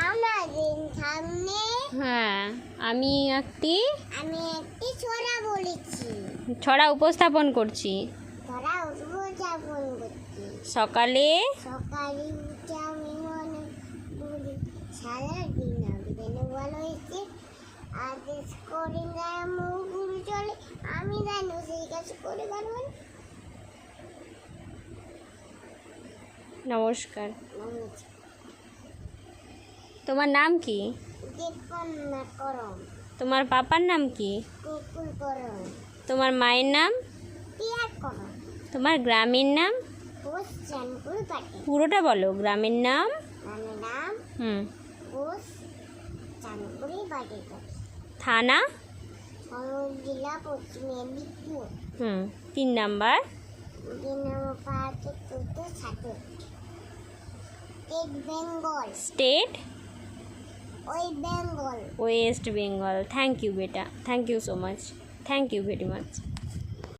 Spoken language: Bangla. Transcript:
আমাদের সামনে হ্যাঁ আমি একটি ছড়া বলেছি, ছড়া উপস্থাপন করছি। ছড়া উদযাপন করছি। সকালে সকালে উঠে আমি মনে বলি সারাদিন আমি যেন ভালো হয়েছে, আদেশ করে গায়ে মুগুলো চলে, আমি জানি সেই কাজ করে পারবো না। নমস্কার। তোমার নাম কি? দীপন্না করম। তোমার পাপার নাম কি? কুকুর করম। তোমার মায়ের নাম? টিয়া করম। তোমার গ্রামের নাম? পোস্ট চানপুর পাটে। পুরোটা বলো, গ্রামের নাম। আমার নাম পোস্ট চানপুরি পাটে। থানা? জেলা পশ্চিম মেদিনীপুর। 3 নাম্বার। 3 নম্বর পার্কে চতুর্থ ছাত্র। State Bengal. State? West Bengal. West Bengal. Thank you বেটা, thank you so much, thank you very much.